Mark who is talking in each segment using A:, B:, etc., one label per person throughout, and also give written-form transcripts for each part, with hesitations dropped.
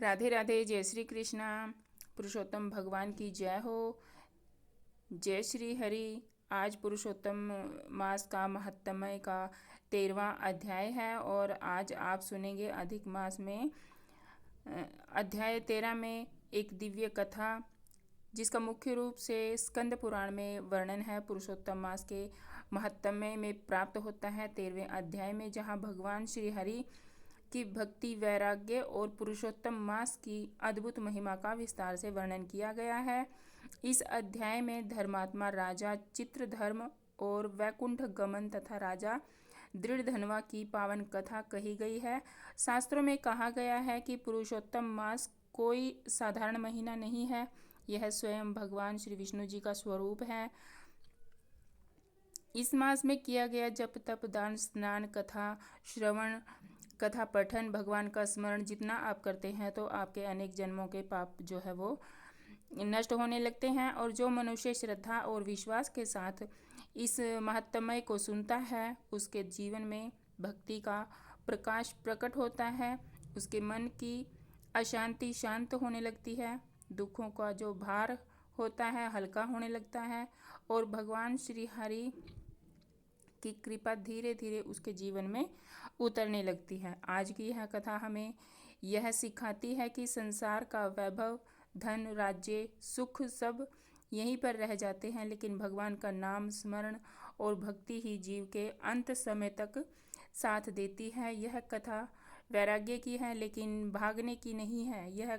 A: राधे राधे। जय श्री कृष्णा। पुरुषोत्तम भगवान की जय हो। जय श्री हरि। आज पुरुषोत्तम मास का महात्म्य का 13वां अध्याय है और आज आप सुनेंगे अधिक मास में अध्याय 13 में एक दिव्य कथा जिसका मुख्य रूप से स्कंद पुराण में वर्णन है। पुरुषोत्तम मास के महात्म्य में प्राप्त होता है 13वें अध्याय में, जहाँ भगवान श्री हरि की भक्ति, वैराग्य और पुरुषोत्तम मास की अद्भुत महिमा का विस्तार से वर्णन किया गया है। इस अध्याय में धर्मात्मा राजा चित्रधर्म और वैकुंठ गमन तथा राजा दृढ़धनवा की पावन कथा कही गई है। शास्त्रों में कहा गया है कि पुरुषोत्तम मास कोई साधारण महीना नहीं है, यह स्वयं भगवान श्री विष्णु जी का स्वरूप है। इस मास में किया गया जप तप दान स्नान कथा श्रवण कथा पठन भगवान का स्मरण जितना आप करते हैं तो आपके अनेक जन्मों के पाप जो है वो नष्ट होने लगते हैं। और जो मनुष्य श्रद्धा और विश्वास के साथ इस महात्म्य को सुनता है उसके जीवन में भक्ति का प्रकाश प्रकट होता है, उसके मन की अशांति शांत होने लगती है, दुखों का जो भार होता है हल्का होने लगता है और भगवान श्री हरि की कृपा धीरे धीरे उसके जीवन में उतरने लगती है। आज की यह कथा हमें यह सिखाती है कि संसार का वैभव, धन, राज्य, सुख सब यहीं पर रह जाते हैं, लेकिन भगवान का नाम स्मरण और भक्ति ही जीव के अंत समय तक साथ देती है। यह कथा वैराग्य की है लेकिन भागने की नहीं है। यह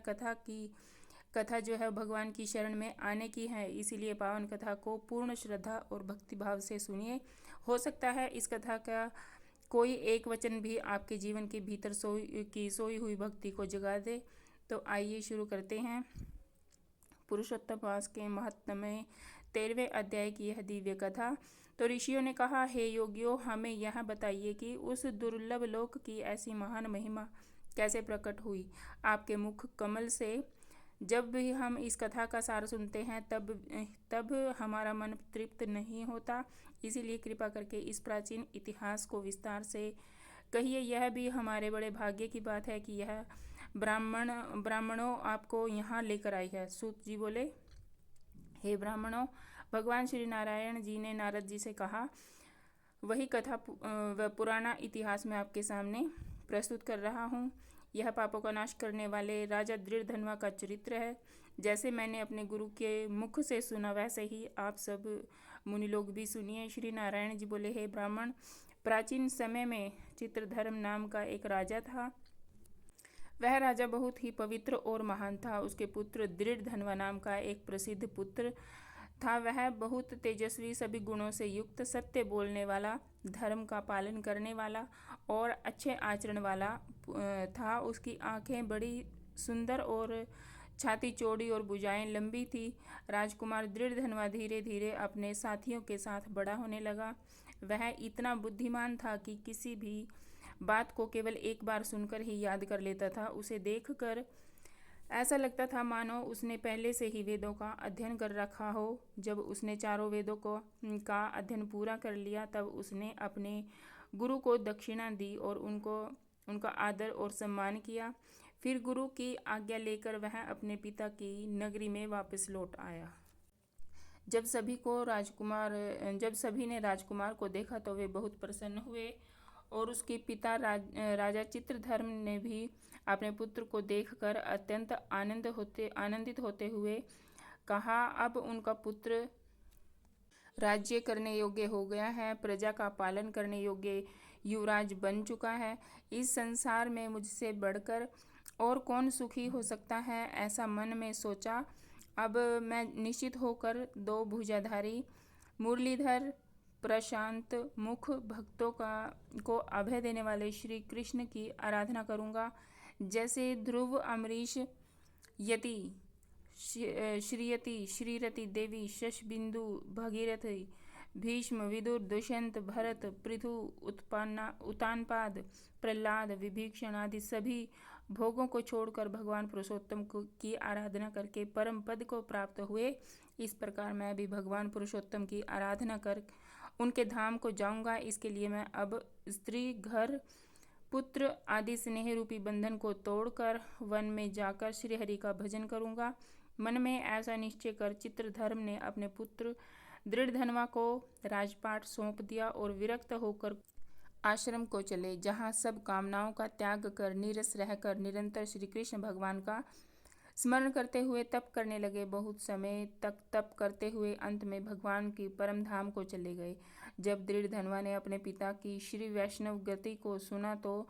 A: कथा जो है भगवान की शरण में आने की है। इसीलिए पावन कथा को पूर्ण श्रद्धा और भक्ति भाव से सुनिए। हो सकता है इस कथा का कोई एक वचन भी आपके जीवन के भीतर सोई हुई भक्ति को जगा दे। तो आइए शुरू करते हैं पुरुषोत्तम मास के महात्म्य 13वें अध्याय की यह दिव्य कथा। तो ऋषियों ने कहा, हे योगियों, हमें यह बताइए कि उस दुर्लभ लोक की ऐसी महान महिमा कैसे प्रकट हुई। आपके मुख कमल से जब भी हम इस कथा का सार सुनते हैं तब हमारा मन तृप्त नहीं होता। इसीलिए कृपा करके इस प्राचीन इतिहास को विस्तार से कहिए। यह भी हमारे बड़े भाग्य की बात है कि यह ब्राह्मणों आपको यहाँ लेकर आई है। सूत जी बोले, हे ब्राह्मणों, भगवान श्री नारायण जी ने नारद जी से कहा, वही कथा पुराना इतिहास में आपके सामने प्रस्तुत कर रहा हूँ। यह पापों का नाश करने वाले राजा दृढ़धनवा का चरित्र है। जैसे मैंने अपने गुरु के मुख से सुना वैसे ही आप सब मुनि लोग भी सुनिए। श्री नारायण जी बोले, हे ब्राह्मण, प्राचीन समय में चित्रधर्म नाम का एक राजा था। वह राजा बहुत ही पवित्र और महान था। उसके पुत्र दृढ़धनवा नाम का एक प्रसिद्ध पुत्र था। वह बहुत तेजस्वी, सभी गुणों से युक्त, सत्य बोलने वाला, धर्म का पालन करने वाला और अच्छे आचरण वाला था। उसकी आंखें बड़ी सुंदर और छाती चौड़ी और भुजाएं लंबी थी। राजकुमार दृढ़धनवा धीरे धीरे अपने साथियों के साथ बड़ा होने लगा। वह इतना बुद्धिमान था कि किसी भी बात को केवल एक बार सुनकर ही याद कर लेता था। उसे देखकर ऐसा लगता था मानो उसने पहले से ही वेदों का अध्ययन कर रखा हो। जब उसने चारों वेदों का अध्ययन पूरा कर लिया तब उसने अपने गुरु को दक्षिणा दी और उनका आदर और सम्मान किया। फिर गुरु की आज्ञा लेकर वह अपने पिता की नगरी में वापस लौट आया। जब सभी ने राजकुमार को देखा तो वे बहुत प्रसन्न हुए और उसके पिता राजा चित्रधर्म ने भी अपने पुत्र को देखकर अत्यंत आनंदित होते हुए कहा, अब उनका पुत्र राज्य करने योग्य हो गया है, प्रजा का पालन करने योग्य युवराज बन चुका है। इस संसार में मुझसे बढ़कर और कौन सुखी हो सकता है, ऐसा मन में सोचा। अब मैं निश्चित होकर 2 भुजाधारी मुरलीधर प्रशांत मुख भक्तों को अभय देने वाले श्री कृष्ण की आराधना करूँगा। जैसे ध्रुव, अमरीश, यति, श्रीयति, श्रीरति देवी, शशबिंदु, भगीरथी, भीष्म, विदुर, दुष्यंत, भरत, पृथु, उत्तानपाद, प्रहलाद, विभीषण आदि सभी भोगों को छोड़कर भगवान पुरुषोत्तम की आराधना करके परम पद को प्राप्त हुए। इस प्रकार मैं भी भगवान पुरुषोत्तम की आराधना कर उनके धाम को जाऊंगा। इसके लिए मैं अब स्त्री घर पुत्र आदि स्नेह रूपी बंधन को तोड़कर वन में जाकर श्री हरि का भजन करूंगा। मन में ऐसा निश्चय कर चित्रधर्म ने अपने पुत्र दृढ़धनवा को राजपाट सौंप दिया और विरक्त होकर आश्रम को चले, जहाँ सब कामनाओं का त्याग कर नीरस रहकर निरंतर श्री कृष्ण भगवान का स्मरण करते हुए तप करने लगे। बहुत समय तक तप करते हुए अंत में भगवान की परम धाम को चले गए। जब दृढ़धनवा ने अपने पिता की श्री वैष्णव गति को सुना तो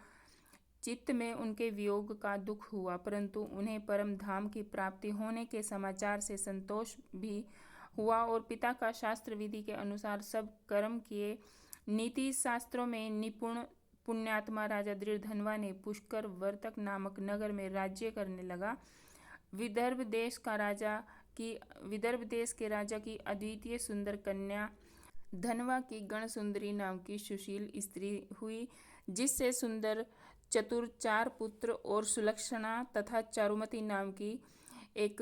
A: चित्त में उनके वियोग का दुख हुआ, परंतु उन्हें परम धाम की प्राप्ति होने के समाचार से संतोष भी हुआ और पिता का शास्त्र विधि के अनुसार सब कर्म किए। नीति शास्त्रों में निपुण पुण्यात्मा राजा दृढ़धनवा ने पुष्कर वर्तक नामक नगर में राज्य करने लगा। विदर्भ देश के राजा की अद्वितीय सुंदर कन्या धनवा की गण सुंदरी नाम की सुशील स्त्री हुई, जिससे सुंदर चतुर 4 पुत्र और सुलक्षणा तथा चारुमती नाम की एक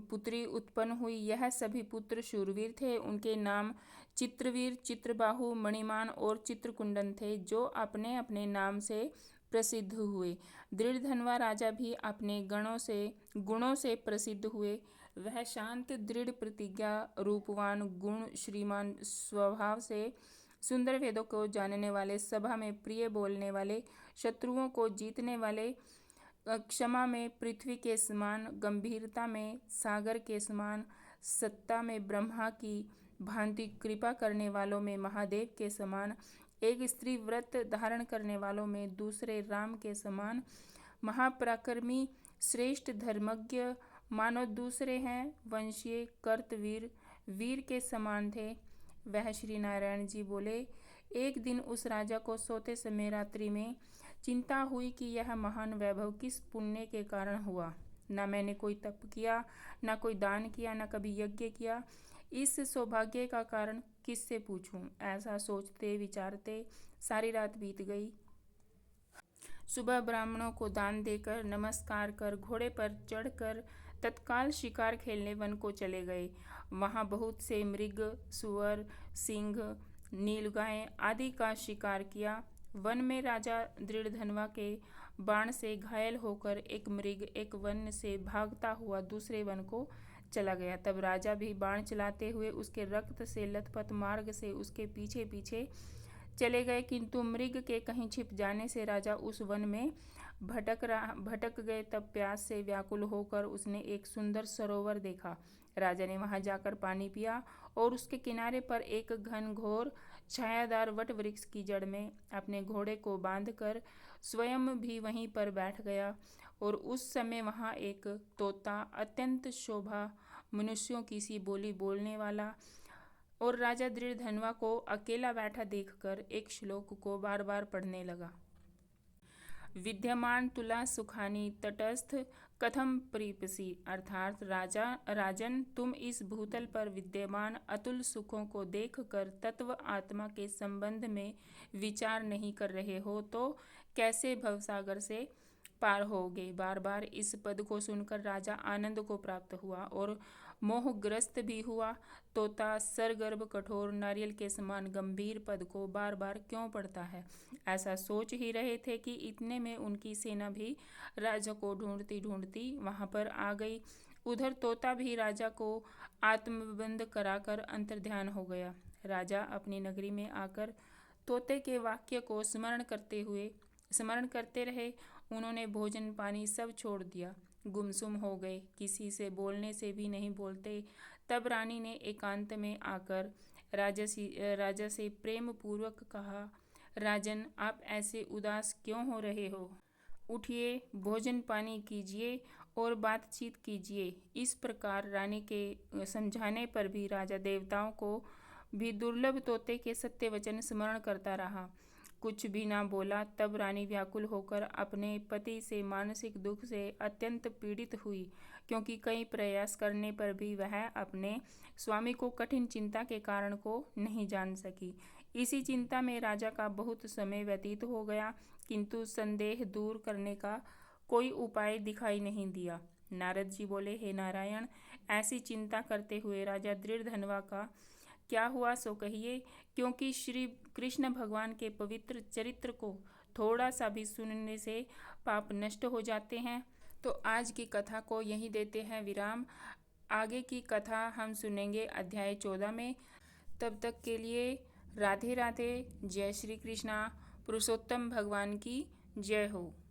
A: पुत्री उत्पन्न हुई। यह सभी पुत्र शूरवीर थे। उनके नाम चित्रवीर, चित्रबाहु, मणिमान और चित्रकुंडन थे, जो अपने अपने नाम से प्रसिद्ध हुए। दृढ़धनवा राजा भी अपने गुणों से प्रसिद्ध हुए। वह शांत, दृढ़ प्रतिज्ञा, रूपवान, गुण श्रीमान स्वभाव से, सुंदर, वेदों को जानने वाले, सभा में प्रिय बोलने वाले, शत्रुओं को जीतने वाले, क्षमा में पृथ्वी के समान, गंभीरता में सागर के समान, सत्ता में ब्रह्मा की भांति, कृपा करने वालों में महादेव के समान, एक स्त्री व्रत धारण करने वालों में दूसरे राम के समान, महापराक्रमी, श्रेष्ठ धर्मज्ञ, मानो दूसरे हैं वंशीय कर्तवीर, वीर के समान थे। वह श्री नारायण जी बोले, एक दिन उस राजा को सोते समय रात्रि में चिंता हुई कि यह महान वैभव किस पुण्य के कारण हुआ। न मैंने कोई तप किया, न कोई दान किया, न कभी यज्ञ किया। इस सौभाग्य का कारण किससे पूछूं? ऐसा सोचते विचारते सारी रात बीत गई। सुबह ब्राह्मणों को दान देकर नमस्कार कर घोड़े पर चढ़कर तत्काल शिकार खेलने वन को चले गए। वहां बहुत से मृग, सुअर, सिंह, नीलगाय आदि का शिकार किया। वन में राजा दृढ़धनवा के बाण से घायल होकर एक मृग एक वन से भागता हुआ दूसरे वन को चला गया। तब राजा भी बाण चलाते हुए उसके रक्त से लथपथ मार्ग से उसके पीछे पीछे चले गए, किंतु मृग के कहीं छिप जाने से राजा उस वन में भटक गए। तब प्यास से व्याकुल होकर उसने एक सुंदर सरोवर देखा। राजा ने वहां जाकर पानी पिया और उसके किनारे पर एक घनघोर छायादार वट वृक्ष की जड़ में अपने घोड़े को बांधकर स्वयं भी वहीं पर बैठ गया। और उस समय वहां एक तोता अत्यंत शोभा, मनुष्यों की सी बोली बोलने वाला और राजा दृढ़धनवा को अकेला बैठा देखकर एक श्लोक को बार बार पढ़ने लगा। विद्यमान तुला सुखानी तटस्थ कथम प्रीपसी, अर्थात राजन, तुम इस भूतल पर विद्यमान अतुल सुखों को देखकर तत्व आत्मा के संबंध में विचार नहीं कर रहे हो तो कैसे भवसागर से पार होगे। बार बार इस पद को सुनकर राजा आनंद को प्राप्त हुआ और मोहग्रस्त भी हुआ। तोता सरगर्भ कठोर नारियल के समान गंभीर पद को बार बार क्यों पढ़ता है, ऐसा सोच ही रहे थे कि इतने में उनकी सेना भी राजा को ढूंढती ढूंढती वहां पर आ गई। उधर तोता भी राजा को आत्मबंध कराकर अंतर्ध्यान हो गया। राजा अपनी नगरी में आकर तोते के वाक्य को स्मरण करते रहे। उन्होंने भोजन पानी सब छोड़ दिया, गुमसुम हो गए, किसी से बोलने से भी नहीं बोलते। तब रानी ने एकांत में आकर राजा से प्रेम पूर्वक कहा, राजन, आप ऐसे उदास क्यों हो रहे हो? उठिए, भोजन पानी कीजिए और बातचीत कीजिए। इस प्रकार रानी के समझाने पर भी राजा देवताओं को भी दुर्लभ तोते के सत्य वचन स्मरण करता रहा, कुछ भी ना बोला। तब रानी व्याकुल होकर अपने पति से मानसिक दुख से अत्यंत पीड़ित हुई, क्योंकि कई प्रयास करने पर भी वह अपने स्वामी को कठिन चिंता के कारण को नहीं जान सकी। इसी चिंता में राजा का बहुत समय व्यतीत हो गया, किंतु संदेह दूर करने का कोई उपाय दिखाई नहीं दिया। नारद जी बोले, हे नारायण, ऐसी चिंता करते हुए राजा दृढ़धनवा का क्या हुआ सो कहिए, क्योंकि श्री कृष्ण भगवान के पवित्र चरित्र को थोड़ा सा भी सुनने से पाप नष्ट हो जाते हैं। तो आज की कथा को यहीं देते हैं विराम। आगे की कथा हम सुनेंगे अध्याय 14 में। तब तक के लिए राधे राधे। जय श्री कृष्णा। पुरुषोत्तम भगवान की जय हो।